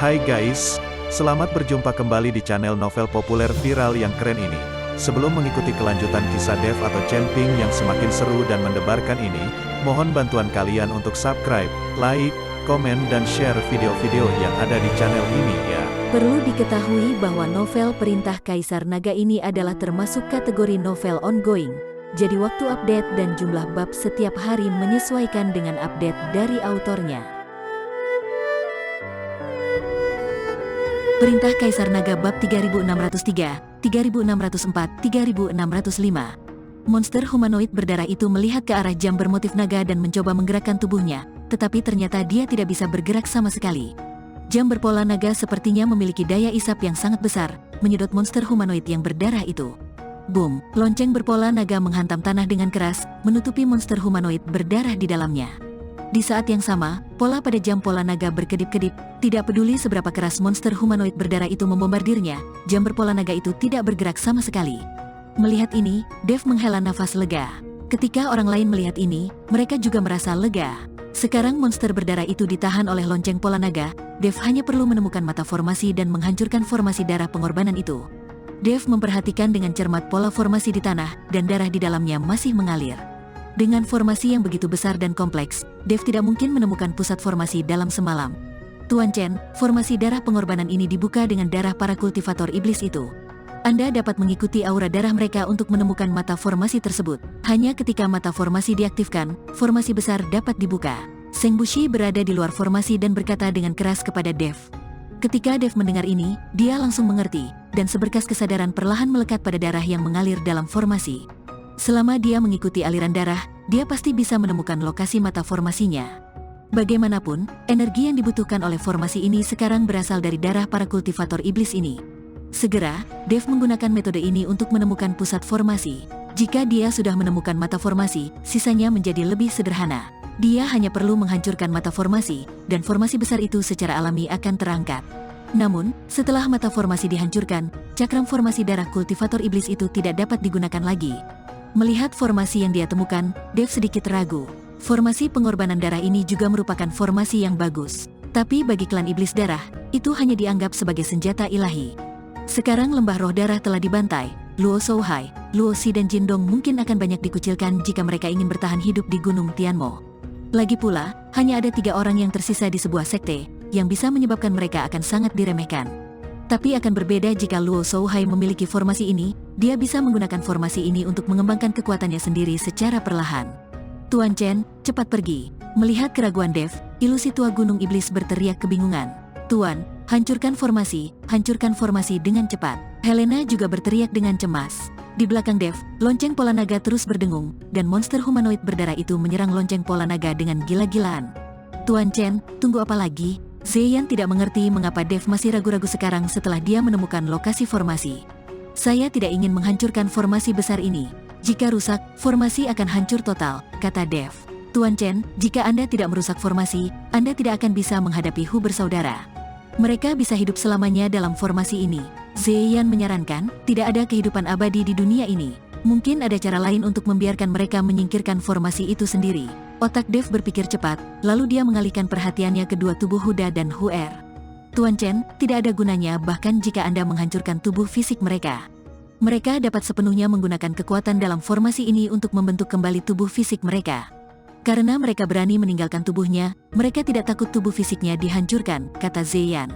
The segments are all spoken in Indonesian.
Hai guys, selamat berjumpa kembali di channel novel populer viral yang keren ini. Sebelum mengikuti kelanjutan kisah Dev atau Chen-Ping yang semakin seru dan mendebarkan ini, mohon bantuan kalian untuk subscribe, like, komen dan share video-video yang ada di channel ini ya. Perlu diketahui bahwa novel Perintah Kaisar Naga ini adalah termasuk kategori novel ongoing. Jadi waktu update dan jumlah bab setiap hari menyesuaikan dengan update dari autornya. Perintah Kaisar Naga bab 3603, 3604, 3605. Monster humanoid berdarah itu melihat ke arah jam bermotif naga dan mencoba menggerakkan tubuhnya, tetapi ternyata dia tidak bisa bergerak sama sekali. Jam berpola naga sepertinya memiliki daya isap yang sangat besar, menyedot monster humanoid yang berdarah itu. Boom, lonceng berpola naga menghantam tanah dengan keras, menutupi monster humanoid berdarah di dalamnya. Di saat yang sama, pola pada jam pola naga berkedip-kedip, tidak peduli seberapa keras monster humanoid berdarah itu membombardirnya, jam berpola naga itu tidak bergerak sama sekali. Melihat ini, Dev menghela nafas lega. Ketika orang lain melihat ini, mereka juga merasa lega. Sekarang monster berdarah itu ditahan oleh lonceng pola naga, Dev hanya perlu menemukan mata formasi dan menghancurkan formasi darah pengorbanan itu. Dev memperhatikan dengan cermat pola formasi di tanah, dan darah di dalamnya masih mengalir. Dengan formasi yang begitu besar dan kompleks, Dev tidak mungkin menemukan pusat formasi dalam semalam. Tuan Chen, formasi darah pengorbanan ini dibuka dengan darah para kultivator iblis itu. Anda dapat mengikuti aura darah mereka untuk menemukan mata formasi tersebut. Hanya ketika mata formasi diaktifkan, formasi besar dapat dibuka. Seng Bushi berada di luar formasi dan berkata dengan keras kepada Dev. Ketika Dev mendengar ini, dia langsung mengerti, dan seberkas kesadaran perlahan melekat pada darah yang mengalir dalam formasi. Selama dia mengikuti aliran darah, dia pasti bisa menemukan lokasi mata formasinya. Bagaimanapun, energi yang dibutuhkan oleh formasi ini sekarang berasal dari darah para kultivator iblis ini. Segera, Dev menggunakan metode ini untuk menemukan pusat formasi. Jika dia sudah menemukan mata formasi, sisanya menjadi lebih sederhana. Dia hanya perlu menghancurkan mata formasi, dan formasi besar itu secara alami akan terangkat. Namun, setelah mata formasi dihancurkan, cakram formasi darah kultivator iblis itu tidak dapat digunakan lagi. Melihat formasi yang dia temukan, Dev sedikit ragu. Formasi pengorbanan darah ini juga merupakan formasi yang bagus. Tapi bagi klan iblis darah, itu hanya dianggap sebagai senjata ilahi. Sekarang lembah roh darah telah dibantai, Luo Shouhai, Luo Shi dan Jindong mungkin akan banyak dikucilkan jika mereka ingin bertahan hidup di Gunung Tianmo. Lagi pula, hanya ada 3 orang yang tersisa di sebuah sekte, yang bisa menyebabkan mereka akan sangat diremehkan. Tapi akan berbeda jika Luo Shouhai memiliki formasi ini, dia bisa menggunakan formasi ini untuk mengembangkan kekuatannya sendiri secara perlahan. Tuan Chen, cepat pergi. Melihat keraguan Dev, ilusi tua gunung iblis berteriak kebingungan. Tuan, hancurkan formasi dengan cepat. Helena juga berteriak dengan cemas. Di belakang Dev, lonceng pola naga terus berdengung, dan monster humanoid berdarah itu menyerang lonceng pola naga dengan gila-gilaan. Tuan Chen, tunggu apa lagi? Zeyan tidak mengerti mengapa Dev masih ragu-ragu sekarang setelah dia menemukan lokasi formasi. Saya tidak ingin menghancurkan formasi besar ini. Jika rusak, formasi akan hancur total, kata Dev. Tuan Chen, jika Anda tidak merusak formasi, Anda tidak akan bisa menghadapi Hu bersaudara. Mereka bisa hidup selamanya dalam formasi ini. Zeyan menyarankan, tidak ada kehidupan abadi di dunia ini. Mungkin ada cara lain untuk membiarkan mereka menyingkirkan formasi itu sendiri. Otak Dev berpikir cepat, lalu dia mengalihkan perhatiannya ke dua tubuh Huda dan Huer. Tuan Chen, tidak ada gunanya bahkan jika Anda menghancurkan tubuh fisik mereka. Mereka dapat sepenuhnya menggunakan kekuatan dalam formasi ini untuk membentuk kembali tubuh fisik mereka. Karena mereka berani meninggalkan tubuhnya, mereka tidak takut tubuh fisiknya dihancurkan, kata Zeyan.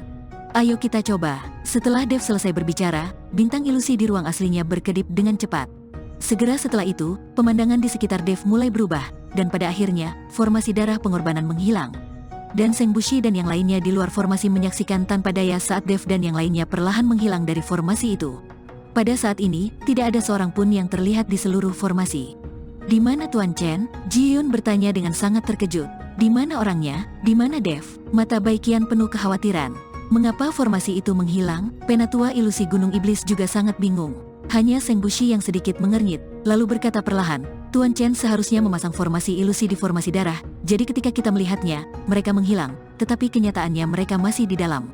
Ayo kita coba. Setelah Dev selesai berbicara, bintang ilusi di ruang aslinya berkedip dengan cepat. Segera setelah itu, pemandangan di sekitar Dev mulai berubah, dan pada akhirnya, formasi darah pengorbanan menghilang. Dan Seng Bushi dan yang lainnya di luar formasi menyaksikan tanpa daya saat Dev dan yang lainnya perlahan menghilang dari formasi itu. Pada saat ini, tidak ada seorang pun yang terlihat di seluruh formasi. Di mana Tuan Chen? Ji-Yun bertanya dengan sangat terkejut. Di mana orangnya? Di mana Dev? Mata Baikian penuh kekhawatiran. Mengapa formasi itu menghilang? Penatua ilusi Gunung Iblis juga sangat bingung. Hanya Seng Bushi yang sedikit mengernyit, lalu berkata perlahan, Tuan Chen seharusnya memasang formasi ilusi di formasi darah, jadi ketika kita melihatnya, mereka menghilang, tetapi kenyataannya mereka masih di dalam.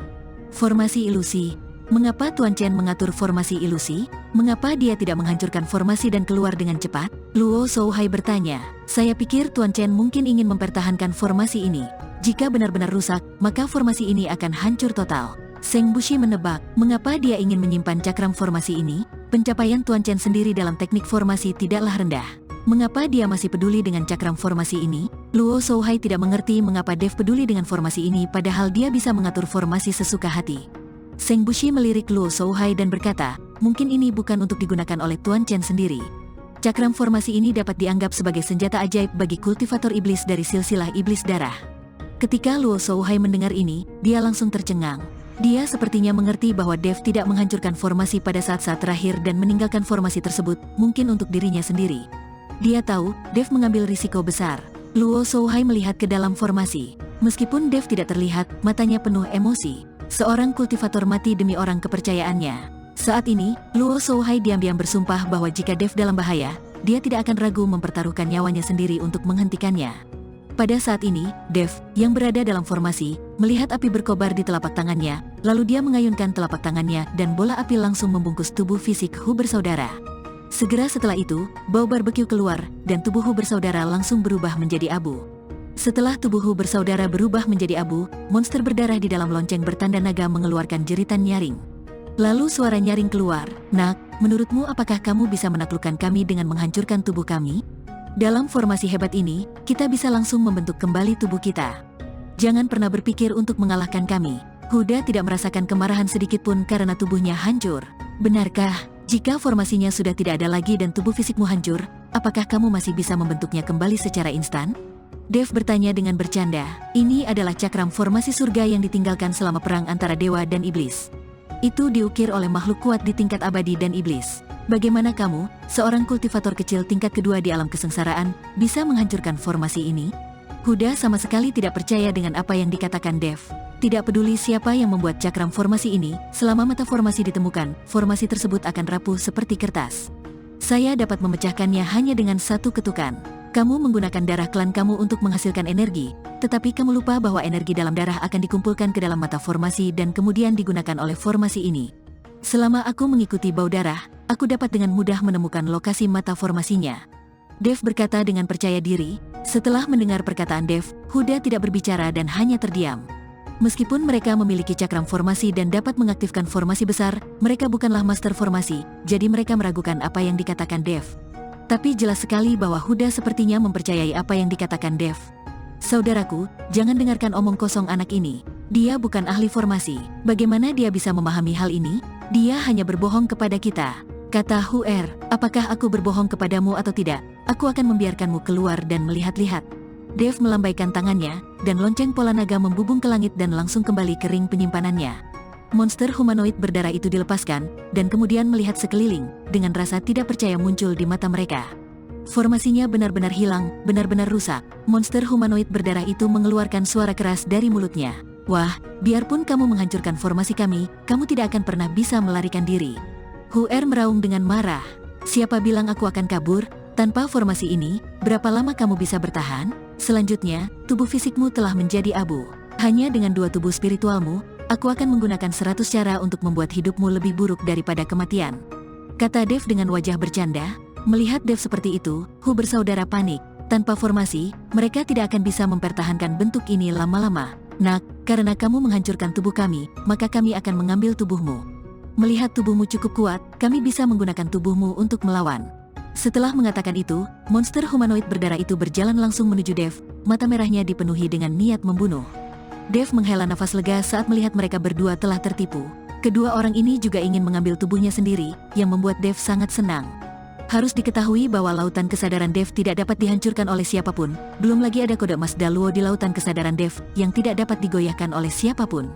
Formasi ilusi. Mengapa Tuan Chen mengatur formasi ilusi? Mengapa dia tidak menghancurkan formasi dan keluar dengan cepat? Luo Shouhai bertanya. Saya pikir Tuan Chen mungkin ingin mempertahankan formasi ini. Jika benar-benar rusak, maka formasi ini akan hancur total. Seng Bushi menebak, mengapa dia ingin menyimpan cakram formasi ini? Pencapaian Tuan Chen sendiri dalam teknik formasi tidaklah rendah. Mengapa dia masih peduli dengan cakram formasi ini? Luo Shouhai tidak mengerti mengapa Dev peduli dengan formasi ini padahal dia bisa mengatur formasi sesuka hati. Seng Bushi melirik Luo Shouhai dan berkata, mungkin ini bukan untuk digunakan oleh Tuan Chen sendiri. Cakram formasi ini dapat dianggap sebagai senjata ajaib bagi kultivator iblis dari silsilah iblis darah. Ketika Luo Shouhai mendengar ini, dia langsung tercengang. Dia sepertinya mengerti bahwa Dev tidak menghancurkan formasi pada saat-saat terakhir dan meninggalkan formasi tersebut, mungkin untuk dirinya sendiri. Dia tahu, Dev mengambil risiko besar. Luo Shouhai melihat ke dalam formasi. Meskipun Dev tidak terlihat, matanya penuh emosi. Seorang kultivator mati demi orang kepercayaannya. Saat ini, Luo Shouhai diam-diam bersumpah bahwa jika Dev dalam bahaya, dia tidak akan ragu mempertaruhkan nyawanya sendiri untuk menghentikannya. Pada saat ini, Dev, yang berada dalam formasi, melihat api berkobar di telapak tangannya, lalu dia mengayunkan telapak tangannya dan bola api langsung membungkus tubuh fisik Hu bersaudara. Segera setelah itu, bau barbeque keluar, dan tubuh Hu bersaudara langsung berubah menjadi abu. Setelah tubuh Hu bersaudara berubah menjadi abu, monster berdarah di dalam lonceng bertanda naga mengeluarkan jeritan nyaring. Lalu suara nyaring keluar, "Nak, menurutmu apakah kamu bisa menaklukkan kami dengan menghancurkan tubuh kami? Dalam formasi hebat ini, kita bisa langsung membentuk kembali tubuh kita. Jangan pernah berpikir untuk mengalahkan kami." Huda tidak merasakan kemarahan sedikitpun karena tubuhnya hancur. "Benarkah? Jika formasinya sudah tidak ada lagi dan tubuh fisikmu hancur, apakah kamu masih bisa membentuknya kembali secara instan?" Dev bertanya dengan bercanda. Ini adalah cakram formasi surga yang ditinggalkan selama perang antara dewa dan iblis. Itu diukir oleh makhluk kuat di tingkat abadi dan iblis. Bagaimana kamu, seorang kultivator kecil tingkat kedua di alam kesengsaraan, bisa menghancurkan formasi ini? Huda sama sekali tidak percaya dengan apa yang dikatakan Dev. Tidak peduli siapa yang membuat cakram formasi ini, selama mata formasi ditemukan, formasi tersebut akan rapuh seperti kertas. Saya dapat memecahkannya hanya dengan satu ketukan. Kamu menggunakan darah klan kamu untuk menghasilkan energi, tetapi kamu lupa bahwa energi dalam darah akan dikumpulkan ke dalam mata formasi dan kemudian digunakan oleh formasi ini. Selama aku mengikuti bau darah, aku dapat dengan mudah menemukan lokasi mata formasinya. Dev berkata dengan percaya diri. Setelah mendengar perkataan Dev, Huda tidak berbicara dan hanya terdiam. Meskipun mereka memiliki cakram formasi dan dapat mengaktifkan formasi besar, mereka bukanlah master formasi, jadi mereka meragukan apa yang dikatakan Dev. Tapi jelas sekali bahwa Huda sepertinya mempercayai apa yang dikatakan Dev. "Saudaraku, jangan dengarkan omong kosong anak ini. Dia bukan ahli formasi. Bagaimana dia bisa memahami hal ini? Dia hanya berbohong kepada kita," kata Huer. "Apakah aku berbohong kepadamu atau tidak? Aku akan membiarkanmu keluar dan melihat-lihat." Dev melambaikan tangannya, dan lonceng pola naga membubung ke langit dan langsung kembali ke ring penyimpanannya. Monster humanoid berdarah itu dilepaskan, dan kemudian melihat sekeliling, dengan rasa tidak percaya muncul di mata mereka. Formasinya benar-benar hilang, benar-benar rusak. Monster humanoid berdarah itu mengeluarkan suara keras dari mulutnya. "Wah, biarpun kamu menghancurkan formasi kami, kamu tidak akan pernah bisa melarikan diri." Huer meraung dengan marah. "Siapa bilang aku akan kabur? Tanpa formasi ini, berapa lama kamu bisa bertahan? Selanjutnya, tubuh fisikmu telah menjadi abu. Hanya dengan 2 tubuh spiritualmu, aku akan menggunakan 100 cara untuk membuat hidupmu lebih buruk daripada kematian," kata Dev dengan wajah bercanda. Melihat Dev seperti itu, Hu bersaudara panik. Tanpa formasi, mereka tidak akan bisa mempertahankan bentuk ini lama-lama. "Nak, karena kamu menghancurkan tubuh kami, maka kami akan mengambil tubuhmu. Melihat tubuhmu cukup kuat, kami bisa menggunakan tubuhmu untuk melawan." Setelah mengatakan itu, monster humanoid berdarah itu berjalan langsung menuju Dev, mata merahnya dipenuhi dengan niat membunuh. Dev menghela nafas lega saat melihat mereka berdua telah tertipu. Kedua orang ini juga ingin mengambil tubuhnya sendiri, yang membuat Dev sangat senang. Harus diketahui bahwa lautan kesadaran Dev tidak dapat dihancurkan oleh siapapun, belum lagi ada kode emas Daluo di lautan kesadaran Dev, yang tidak dapat digoyahkan oleh siapapun.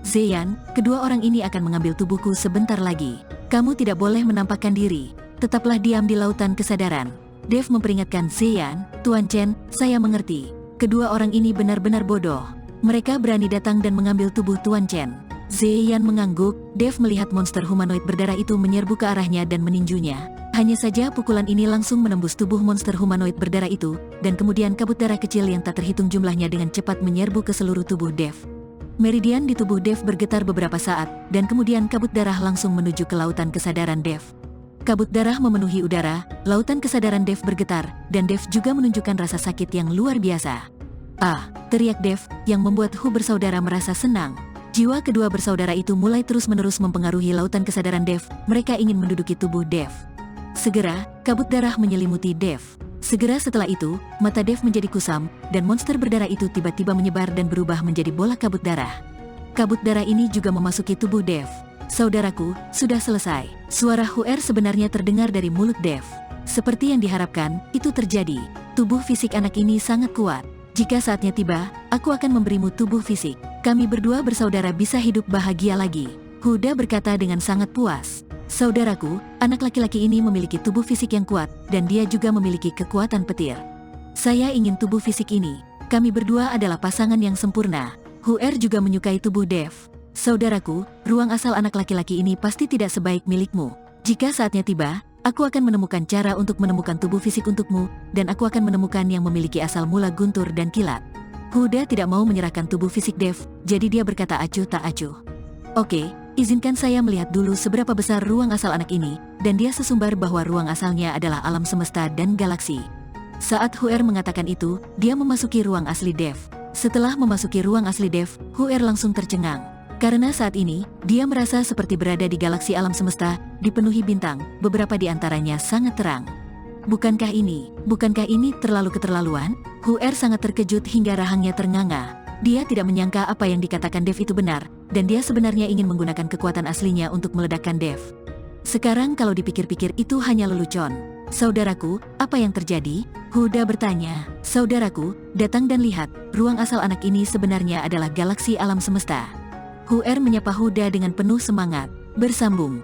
"Zeyan, kedua orang ini akan mengambil tubuhku sebentar lagi. Kamu tidak boleh menampakkan diri. Tetaplah diam di lautan kesadaran." Dev memperingatkan Zeyan. "Tuan Chen, saya mengerti. Kedua orang ini benar-benar bodoh. Mereka berani datang dan mengambil tubuh Tuan Chen." Zeyan mengangguk. Dev melihat monster humanoid berdarah itu menyerbu ke arahnya dan meninjunya. Hanya saja pukulan ini langsung menembus tubuh monster humanoid berdarah itu, dan kemudian kabut darah kecil yang tak terhitung jumlahnya dengan cepat menyerbu ke seluruh tubuh Dev. Meridian di tubuh Dev bergetar beberapa saat, dan kemudian kabut darah langsung menuju ke lautan kesadaran Dev. Kabut darah memenuhi udara, lautan kesadaran Dev bergetar, dan Dev juga menunjukkan rasa sakit yang luar biasa. Ah, teriak Dev, yang membuat Hu bersaudara merasa senang. Jiwa kedua bersaudara itu mulai terus-menerus mempengaruhi lautan kesadaran Dev, mereka ingin menduduki tubuh Dev. Segera, kabut darah menyelimuti Dev. Segera setelah itu, mata Dev menjadi kusam, dan monster berdarah itu tiba-tiba menyebar dan berubah menjadi bola kabut darah. Kabut darah ini juga memasuki tubuh Dev. Saudaraku, sudah selesai. Suara Huer sebenarnya terdengar dari mulut Dev. Seperti yang diharapkan, itu terjadi. Tubuh fisik anak ini sangat kuat. Jika saatnya tiba, aku akan memberimu tubuh fisik. Kami berdua bersaudara bisa hidup bahagia lagi. Huda berkata dengan sangat puas. Saudaraku, anak laki-laki ini memiliki tubuh fisik yang kuat, dan dia juga memiliki kekuatan petir. Saya ingin tubuh fisik ini. Kami berdua adalah pasangan yang sempurna. Huer juga menyukai tubuh Dev. Saudaraku, ruang asal anak laki-laki ini pasti tidak sebaik milikmu. Jika saatnya tiba, aku akan menemukan cara untuk menemukan tubuh fisik untukmu, dan aku akan menemukan yang memiliki asal mula guntur dan kilat. Huda tidak mau menyerahkan tubuh fisik Dev, jadi dia berkata acuh tak acuh. Oke, izinkan saya melihat dulu seberapa besar ruang asal anak ini, dan dia sesumbar bahwa ruang asalnya adalah alam semesta dan galaksi. Saat Huer mengatakan itu, dia memasuki ruang asli Dev. Setelah memasuki ruang asli Dev, Huer langsung tercengang. Karena saat ini, dia merasa seperti berada di galaksi alam semesta, dipenuhi bintang, beberapa di antaranya sangat terang. Bukankah ini terlalu keterlaluan? Huer sangat terkejut hingga rahangnya ternganga. Dia tidak menyangka apa yang dikatakan Dev itu benar, dan dia sebenarnya ingin menggunakan kekuatan aslinya untuk meledakkan Dev. Sekarang kalau dipikir-pikir itu hanya lelucon. Saudaraku, apa yang terjadi? Huda bertanya. Saudaraku, datang dan lihat, ruang asal anak ini sebenarnya adalah galaksi alam semesta. Huer menyapa Huda dengan penuh semangat. Bersambung.